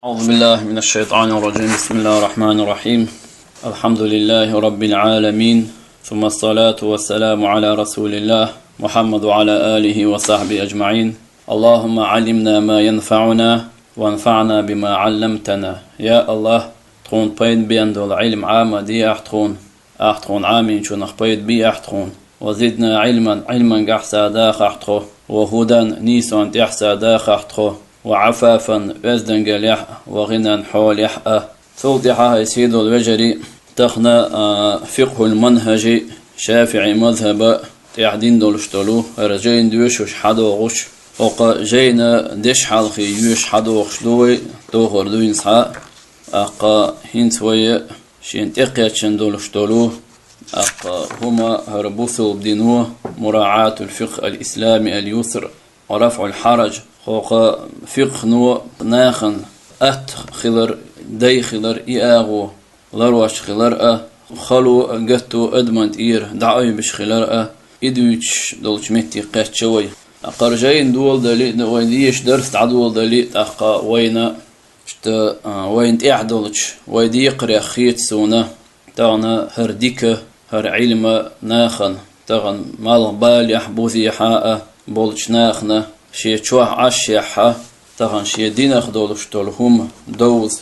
أعوذ بالله من الشيطان الرجيم. بسم الله الرحمن الرحيم. الحمد لله رب العالمين، ثم الصلاة والسلام على رسول الله محمد وعلى آله وصحبه أجمعين. اللهم علمنا ما ينفعنا وانفعنا بما علمتنا. يا الله تخون بيد بيندول علم عام دي أحتخون عامين شو نخبيد بي أحتخون، وزدنا علما قحسا داخ أحتخو، وهدى نيسان تحسا داخ أحتخو، وعفافا وزدن قليح، وغنى حول يحأ. توضيحها يسيد الوجري تخنا فقه المنهج شافعي مذهب تيحدين دولشتلو رجين دوش حدوغش وقا جينا دش حلقي يوش حدوغش دوي دوغر دوين سحا أقا هنتوية شين تقيتشن دولشتلو أقا هما هربوثو بدينو مراعاة الفقه الإسلامي اليسر ورفع الحرج. خوقا فقه نو ناخن خلر دي خلر إياغو لرواش خلر خلو قتو أدمنت إير دعوي بش خلر إدويتش دولش متي قات شوي قرجين دول دلي ويديش درس عدول دلي أقا وين وين تيعدولش ويدي يقرأ خيت سونا تغنى هرديك هر علم ناخن تغن مال بال يحبوذي حاء بولش ناخنا شي تشوح عشيحة تغن شي دينخ دولش تولهم دوز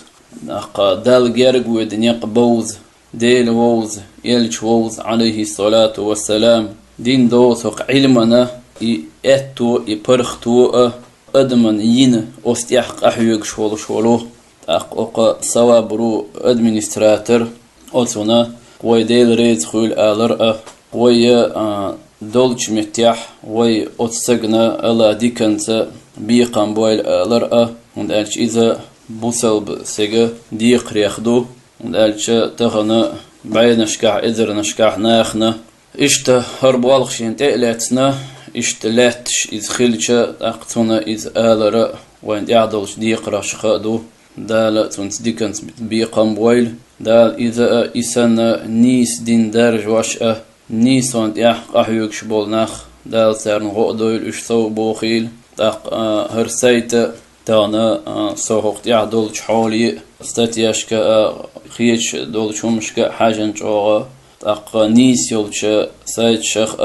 أقا دال جرق ودنيق بوز ديل ووز يلج ووز عليه الصلاة والسلام دين دوثق علمنا إتو إبرختو أدمن ين أستيحق أحيوك شولو أقا سوابرو أدمنستراتر أتونا ويديل ريز خويل آلر وي دولش متيح وي أتسقنا ألا ديكنت بيقام بويل آلر وندالش إذا بوسل سيجا ديق ريخدو وندالش تغنى بعيد نشكح إذر نشكح ناخنا إشتا هربوالخشين تقلاتنا إشتا لاتش إذ خلش أقتنا إذ آلر وين يعدلش ديق راشخادو دال تونس ديكنت بيقام بويل دال إذا إسانا نيس دين دارج واشأ نيس وانت يحق أحيوك شبول دال سارن غقدويل إشتو بوخيل تاق هرسيت تانا سوهوقت يعدلش حولي استاتياشك خيش دولش همشك حاجن جوغا تاق نيس يولش سايد شخ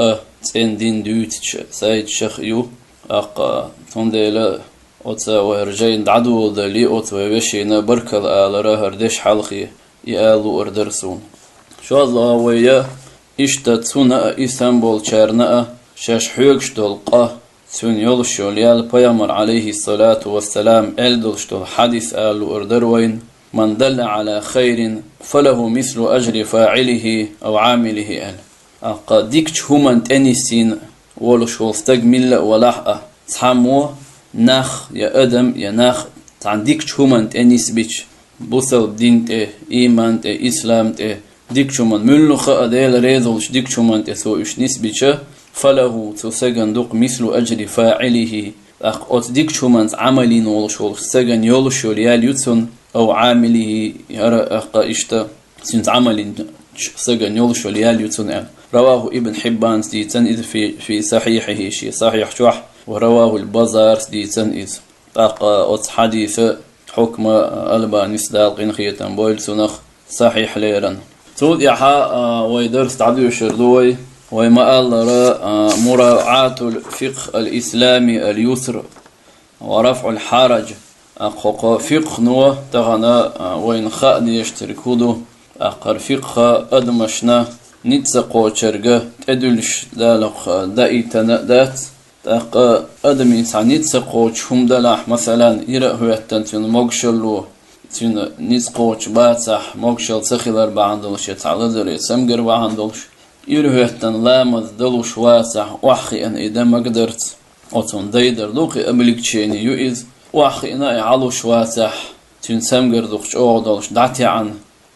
تين دين دوتش سايد شخ يو أق تنديل أتسا وهرجين دعدو دلي أتسا ويشينا بركل آلرا هردش حلقي يآلو أردرسون شو الله ويا إشتا تسونا إسانبول شارنا شاش حيوكش دولقا تسون يولشو ليال بيامر عليه الصلاة والسلام ألدلشتو حديث آلو أردروين من دل على خير فله مثل أجر فاعله أو عامله أقا ديكش همان تنسين ولشو استجمل ولحقة تحمو ناخ يا أدم يا ناخ تعنديكش همان تنس بيش بوصل دين تي إيمان تي إسلام تي ديكش همان ملخ أديل ريزولش ديكش همان تسو إش نسبيش فله تسجن دوق مثل أجر فاعله أقوت ديكش همان عملين ولشو سجن يولشو ليال يتسون أو عامله يرى أقا إشتا سنت عملين سجن يولشو ليال يتسون رواه ابن حبان ديتن إذ في صحيحه شي صحيح شوح، ورواه البزار ديتن إذ أقا أت حديث حكم ألباني سدالقين خيتن بويل سنخ صحيح ليرن تود يحا ويدرس تعديو شردوي وما ألر مراعاة الفقه الإسلامي اليسر ورفع الحرج أقا فقه نو تغنى وين خاد يشتركودو أقر فقه أدمشنا نتسقو تشرقه تدلش دالق دايتنا دات أقا أدم إنسان نتسقو تشهم دلح مثلا إرأ هو التنتين مقشلو تين نتسقو تباتح مقشل سخيلر بعندلش يتعلذر يسمقر بعندلش إرأ هو لامذ دلوش واسح وحخي أن إذا ما قدرت أتون دايدر دوقي أملك تشيني يؤذ وحخي إنا يعلوش واسح تين سمقر دوقش أغدلش دعتي عن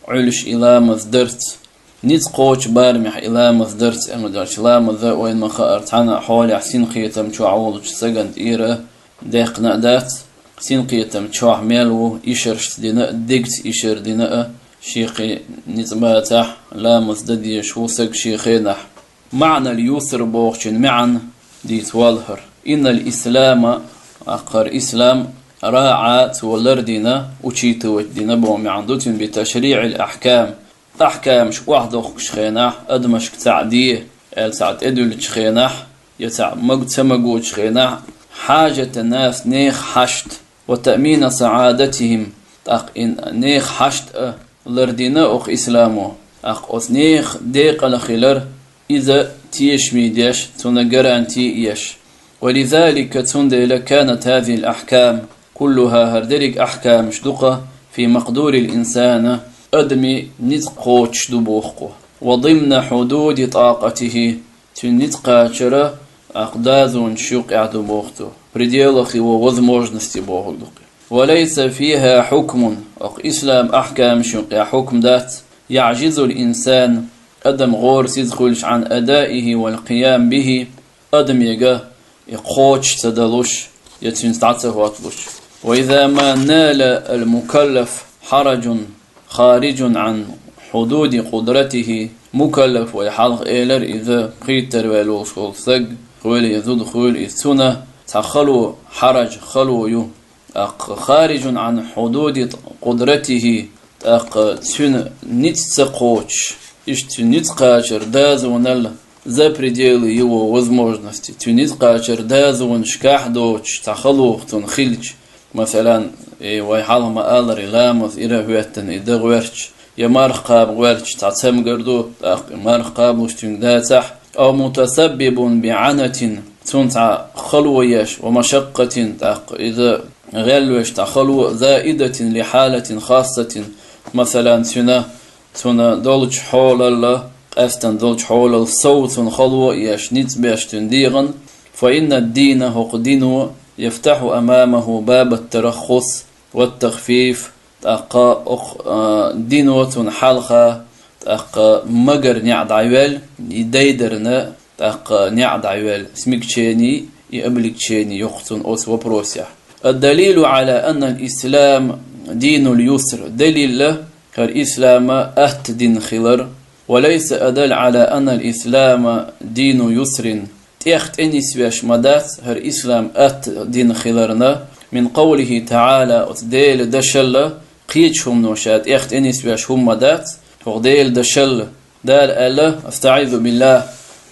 علش إلا مذدرت نتسقوش بارمح إلا مذدرت أمدرش لا مذا وين ما خارت عنا حوالي حسين قيتم شو عوضش سجنت إيرة ديق نقدات حسين قيتم شو عملو إشرش دينا دقت إشر دينا شيقي نتباتح لا مذددي شو سج شيخينح معنى اليسر بوخشن معا ديت والهر إن الإسلام أقر إسلام راعات ولردنا وشيت ودينا بوم عندوتين بتشريع الأحكام أحكام شو واحد شخيناح أدمش تعديه ساعة أدول شخيناح يتع مجد سمجود شخيناح حاجة الناس نيخ حشت وتأمين سعادتهم أق إن نيخ حشت لردنا أخ إسلامه أق أس نيخ ديق الخلر إذا تيش ميديش تنجرانتي يش ولذلك تندل كانت هذه الأحكام كلها هردرك أحكام شدقة في مقدور الإنسان أدمي نتقوش دبوخه وضمن حدود طاقته تنتقى شرة أقدازون شوق دبوخته пределах его возможности بوخدق وليس فيها حكم إسلام أحكام شوق حكم ذات يعجز الإنسان أدم غور سيدخلش عن أدائه والقيام به أدم يجا يقوش تدلوش يتنستعته واتلوش وإذا ما نال المكلف حرج خارج عن حدود قدرته مكلف ويحلق إيلر إذا قيتر والوش ثق خويل يزود خويل السنة تخلو حرج خلو يو خارج عن حدود قدرته تن نتسقوش إشت نتقاشر دازونل за пределы его возможностей. Тюнитқачер дазун шках доч тахалух тун хильч. مثلا ويحالما آلر إلامث إلى هوتن إدغ ورش يمارخ قاب ورش تعتم قردو مارخ قاب وشتن داتح أو متسبب بعنة تنتع خلويش ومشقة إذا غلوش تخلو زائدة لحالة خاصة مثلا تنا دولج حول الله أستن دولج حول الصوت خلو يش نتباشتن ديغن فإن الدين هو دينه يفتح أمامه باب الترخص والتخفيف دينوة حلقة مجر نعد عيال يديدرنا نعد عيال اسمك تشيني يقبلك تشيني يقتن أس وبروسيا الدليل على أن الإسلام دين اليسر دليل له الإسلام أهت دين خلر وليس أدل على أن الإسلام دين يسر تيخت إنيس بيش مدات هر إسلام أت دين خلرنا من قوله تعالى أتديل دشل قيتشهم نوشات إخت إنيس بيش هم مدات وغديل دشل دال ألا أستعيذ بالله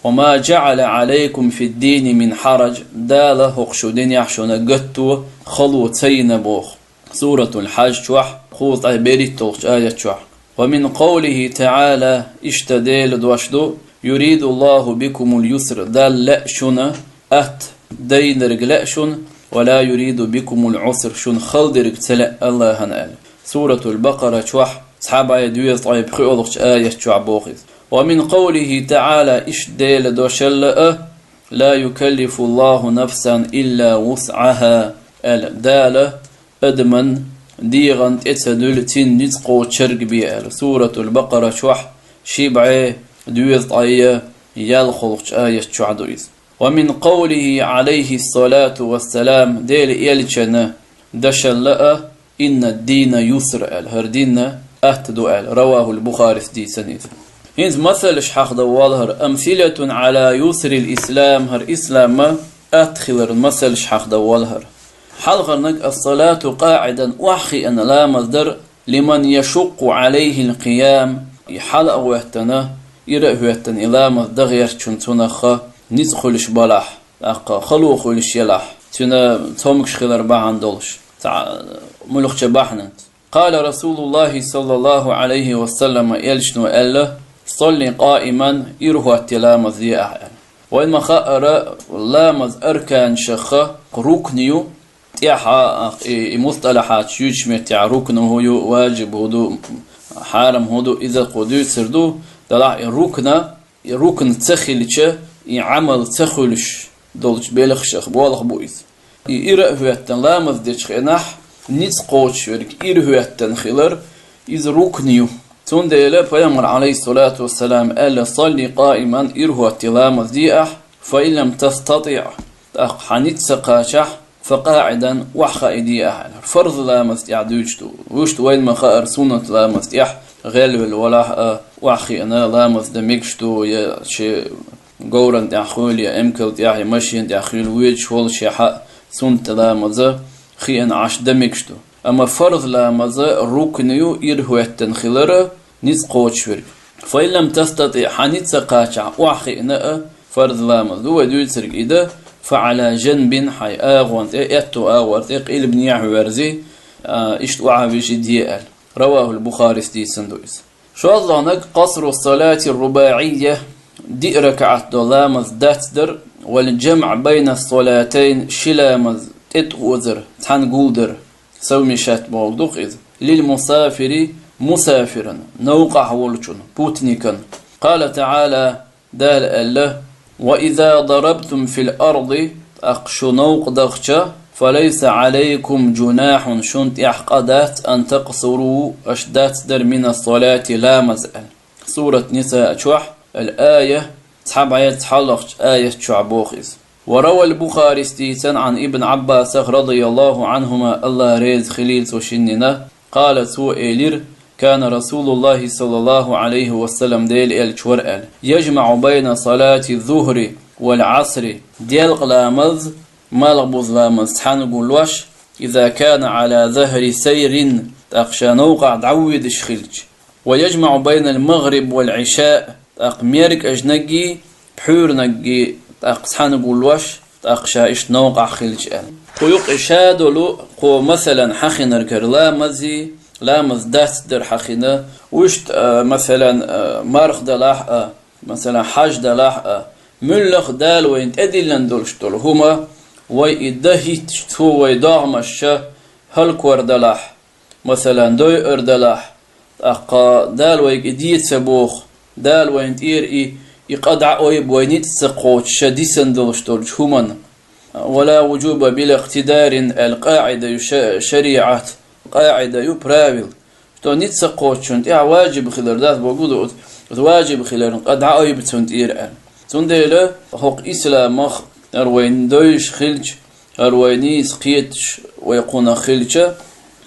وما جعل عليكم في الدين من حرج دال هقشو دين يحشون قتو خلو تين بوخ سورة الحج شوح خوط أهبريت توخش آية شوح ومن قوله تعالى اشتديل دوشدو يريد الله بكم اليسر دال لأشنا أت دينرق لأشن ولا يريد بكم العسر شن خلدرق تلأ الله هنال سورة البقرة شوح صحاب آية دوية طيب خيولخش آية شوح بوخيز ومن قوله تعالى اشديل دوشل لا يكلف الله نفسا إلا وسعها دال أدمن ديغن اتدل تين نتقو تشرق بيال سورة البقرة شوح شيبعي دويز آية يالخلق آية شعدويز ومن قوله عليه الصلاة والسلام ديل إيالجنا دشل إن الدين يسر هردين أهتدو رواه البخاري دي سنيد هنز مثل شحاق دوالهر أمثلة على يسر الإسلام هر إسلام أدخلر مثل شحاق دوالهر حلغرنك الصلاة قاعدا وحي أن لا مصدر لمن يشق عليه القيام يحلق ويهتنا يرأهوتن إلا مصدغير چنتونخ نتخلش بلاح خلو خلش يلاح تنا تومكش خلر باعن دولش ملوخ باحننت قال رسول الله صلى الله عليه وسلم يلشنو ألا صلي قائما يروه التلامذ ذي أعلى وإنما خأر لامذ أركان شخ ركنيو تيحا مصطلحات يجمع ركنه واجب هدو حارم هدو إذا قدو سردو دلع ركن تخلش عمل تخلش دولش بلخش بولخ بويز إيرهوتن لامذ ديش خناح نتقوش ورك إيرهوتن خلر إذ ركنيو تون ديلا فيامر عليه الصلاة والسلام ألا صلي قائما إيرهوت لامذ ديأح فإن لم تستطيع حنيت سقاشح فقاعدا وحخا إديأح فرض لامذ يعدوشتو وشت وين ما خائر سنة لامذ يح غالب ولا وحخي أنا لامذ دميكشتو يا شي قورن تأخول يا إمكل تأخي مشين تأخيل ويج هول شي حق سنة لامذ خيان عش دمكشتو أما فرض لامز ركن يو إرهوتن خلره نيز قوتشور فإن لم تستطيع حنيت سقاچع وحينا فرض لامز دو يسرق إذا فعلى جنب حي آغوان يتو آغوار قيل بن يعورزي إشت وعبيش ديال رواه البخاري ستي سندويس شو الله قصر الصلاة الرباعية دي ركعة دولامز داتدر والجمع بين الصلاتين شلامز تتغوزر تنقودر سومي شات بولدوخ إذ للمسافر مسافرا نوقع ولشن بوتنيكا قال تعالى دال الله وإذا ضربتم في الأرض أقش نوق دغشة فليس عليكم جناح شنت يحقدات أن تقصروا أشدات در من الصلاة لا مزال سورة نساء شوح الآية تحب آية حلق آية شعبوخيز وروى البخاري استيسان عن ابن عباس رضي الله عنهما الله ريز خليل سوشننا قال سوئيلر كان رسول الله صلى الله عليه وسلم ديل الشورال يجمع بين صلاة الظهر والعصر ديال قلامز مالغبوز لامز تحنقولوش إذا كان على ظهر سير تأقشى نوقع دعويد شخلج ويجمع بين المغرب والعشاء تأقميرك أجنقي بحور نقي تأقسحنقولوش تأقشى إش نوقع خلج قيوق إشادلو قو مثلا حخنر كرلامزي لامز داس در حخنا وشت مثلا مارخ دلاح مثلا حاج دلاح ملخ دال وين أدلن دولشتول هما ويدهيت شتو ويداغمش هل كور دلاح مثلا دوي اردلاح أقا دال ويديت سبوخ دال وين تير يقدع أوي بوينيت سقوت شديسن دولشتول هما ولا وجوب بالاقتدار القاعدة شريعة قاعدة يبراويل شتو نيت سقوت شنت واجب خلر داس بوجود واجب خلر قدع أوي بتسنت إيران سنديله حق إسلامخ أروين دويش خلج أروينيس قيتش ويقون خلجة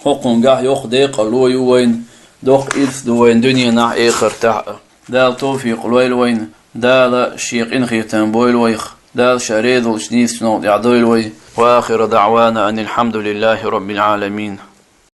حقن قاح يخدي قلو يوين دوق إلس دوين دنيا نح إيخر تحق دال توفيق لويل وين دال شيق إنخيتان بويل ويخ دال شريد الشنيس نوض يعدويل وي وآخر دعوانا أن الحمد لله رب العالمين.